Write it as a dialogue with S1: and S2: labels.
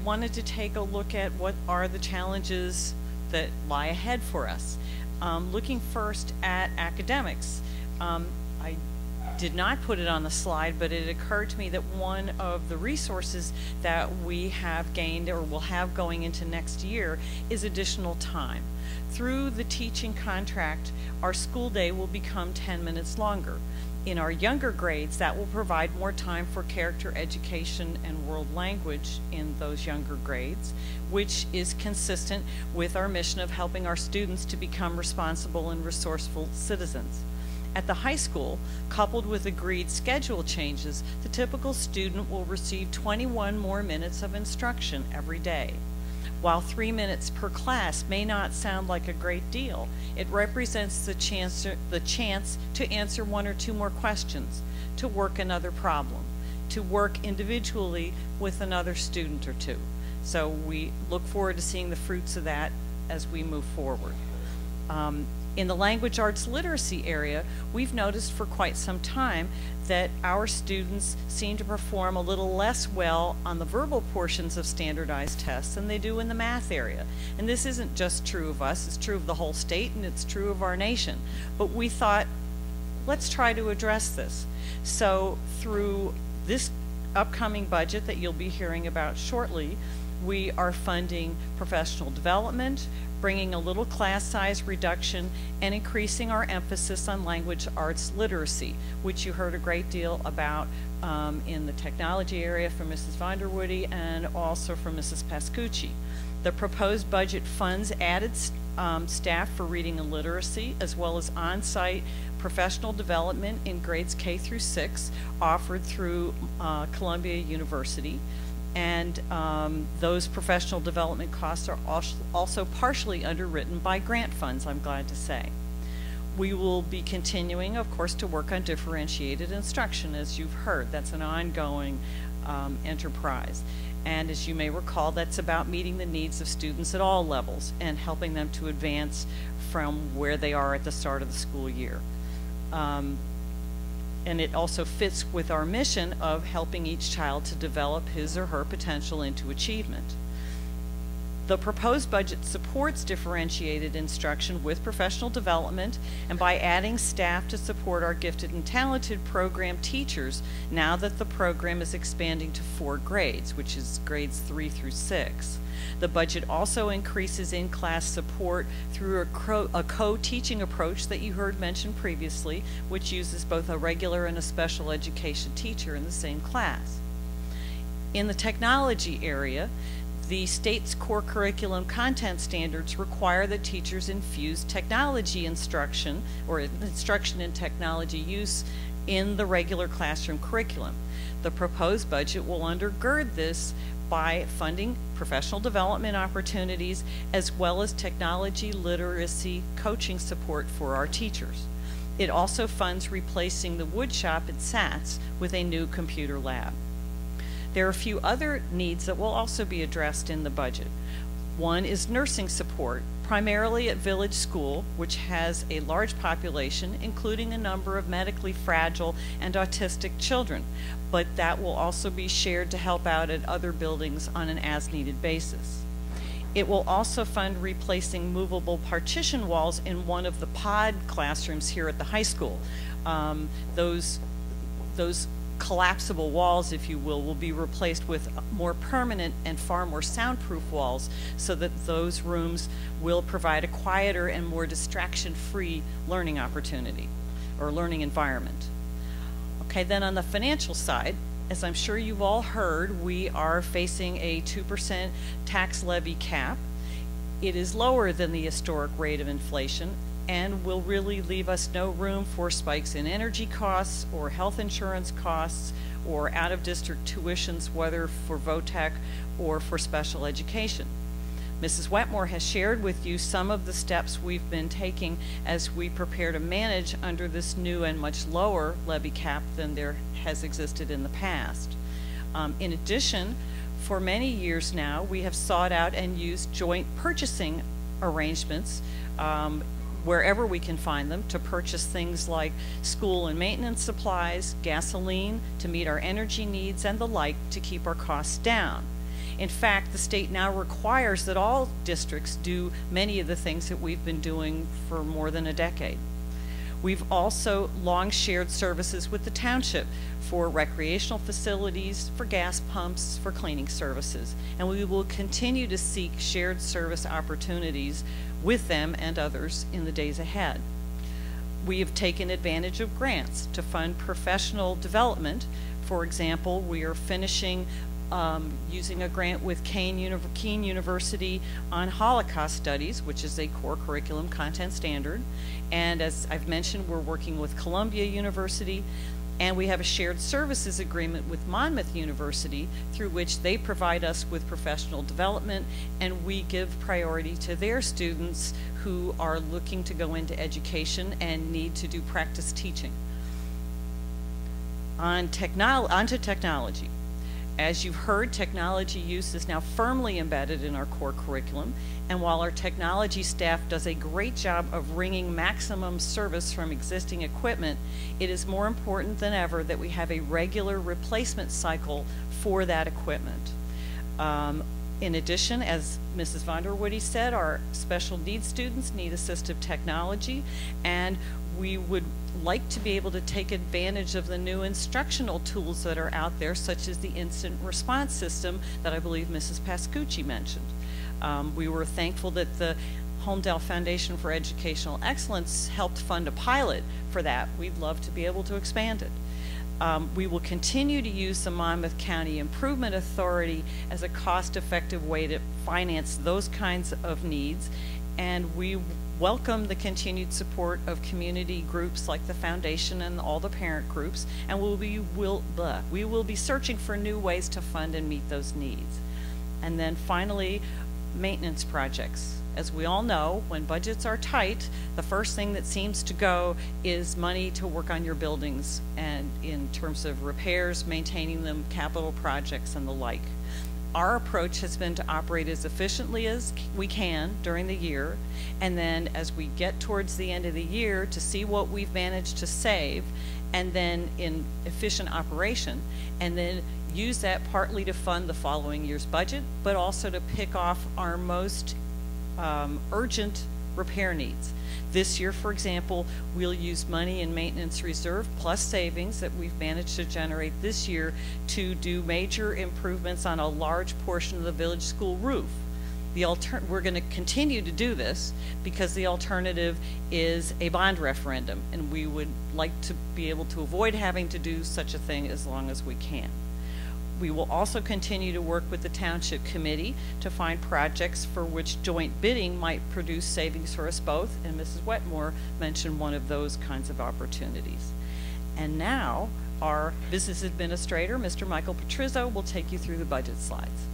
S1: wanted to take a look at what are the challenges that lie ahead for us. Looking first at academics. I did not put it on the slide, but it occurred to me that one of the resources that we have gained or will have going into next year is additional time. Through the teaching contract, our school day will become 10 minutes longer. In our younger grades, that will provide more time for character education and world language in those younger grades, which is consistent with our mission of helping our students to become responsible and resourceful citizens. At the high school, coupled with agreed schedule changes, the typical student will receive 21 more minutes of instruction every day. While 3 minutes per class may not sound like a great deal, it represents the chance to answer 1 or 2 more questions, to work another problem, to work individually with another student or 2. So we look forward to seeing the fruits of that as we move forward. In the language arts literacy area, we've noticed for quite some time that our students seem to perform a little less well on the verbal portions of standardized tests than they do in the math area. And this isn't just true of us, it's true of the whole state and it's true of our nation. But we thought, let's try to address this. So through this upcoming budget that you'll be hearing about shortly, we are funding professional development, bringing a little class size reduction, and increasing our emphasis on language arts literacy, which you heard a great deal about in the technology area from Mrs. Vonderwoody and also from Mrs. Pascucci. The proposed budget funds added staff for reading and literacy, as well as on-site professional development in grades K through 6 offered through Columbia University. And those professional development costs are also partially underwritten by grant funds, I'm glad to say. We will be continuing, of course, to work on differentiated instruction, as you've heard. That's an ongoing enterprise. And as you may recall, that's about meeting the needs of students at all levels and helping them to advance from where they are at the start of the school year. And it also fits with our mission of helping each child to develop his or her potential into achievement. The proposed budget supports differentiated instruction with professional development and by adding staff to support our gifted and talented program teachers now that the program is expanding to 4 grades, which is grades 3 through 6. The budget also increases in-class support through a co-teaching approach that you heard mentioned previously, which uses both a regular and a special education teacher in the same class. In the technology area, the state's core curriculum content standards require that teachers infuse technology instruction or instruction in technology use in the regular classroom curriculum. The proposed budget will undergird this by funding professional development opportunities as well as technology literacy coaching support for our teachers. It also funds replacing the wood shop at SATS with a new computer lab. There are a few other needs that will also be addressed in the budget. One is nursing support, primarily at Village School, which has a large population, including a number of medically fragile and autistic children, but that will also be shared to help out at other buildings on an as-needed basis. It will also fund replacing movable partition walls in one of the pod classrooms here at the high school. Those collapsible walls, if you will be replaced with more permanent and far more soundproof walls so that those rooms will provide a quieter and more distraction-free learning opportunity or learning environment. Okay, then on the financial side, as I'm sure you've all heard, we are facing a 2% tax levy cap. It is lower than the historic rate of inflation and will really leave us no room for spikes in energy costs or health insurance costs or out-of-district tuitions, whether for VOTEC or for special education. Mrs. Wetmore has shared with you some of the steps we've been taking as we prepare to manage under this new and much lower levy cap than there has existed in the past. In addition, for many years now, we have sought out and used joint purchasing arrangements wherever we can find them to purchase things like school and maintenance supplies, gasoline to meet our energy needs, and the like to keep our costs down. In fact, the state now requires that all districts do many of the things that we've been doing for more than a decade. We've also long shared services with the township for recreational facilities, for gas pumps, for cleaning services, and we will continue to seek shared service opportunities with them and others in the days ahead. We have taken advantage of grants to fund professional development. For example, we are finishing using a grant with Keene University on Holocaust Studies, which is a core curriculum content standard. And as I've mentioned, we're working with Columbia University, and we have a shared services agreement with Monmouth University through which they provide us with professional development, and we give priority to their students who are looking to go into education and need to do practice teaching. Onto technology. As you've heard, technology use is now firmly embedded in our core curriculum, and while our technology staff does a great job of wringing maximum service from existing equipment, it is more important than ever that we have a regular replacement cycle for that equipment. In addition, as Mrs. Vonderwoody said, our special needs students need assistive technology, and we would like to be able to take advantage of the new instructional tools that are out there, such as the instant response system that I believe Mrs. Pascucci mentioned. We were thankful that the Holmdel Foundation for Educational Excellence helped fund a pilot for that. We'd love to be able to expand it. We will continue to use the Monmouth County Improvement Authority as a cost-effective way to finance those kinds of needs, and we welcome the continued support of community groups like the foundation and all the parent groups, and we will be searching for new ways to fund and meet those needs. And then finally, maintenance projects. As we all know, when budgets are tight, the first thing that seems to go is money to work on your buildings, and in terms of repairs, maintaining them, capital projects, and the like. Our approach has been to operate as efficiently as we can during the year, and then as we get towards the end of the year, to see what we've managed to save, and then in efficient operation, and then use that partly to fund the following year's budget, but also to pick off our most urgent repair needs. This year, for example, we'll use money in maintenance reserve plus savings that we've managed to generate this year to do major improvements on a large portion of the village school roof. We're going to continue to do this because the alternative is a bond referendum, and we would like to be able to avoid having to do such a thing as long as we can. We will also continue to work with the Township Committee to find projects for which joint bidding might produce savings for us both, and Mrs. Wetmore mentioned one of those kinds of opportunities. And now, our Business Administrator, Mr. Michael Petrizzo, will take you through the budget slides.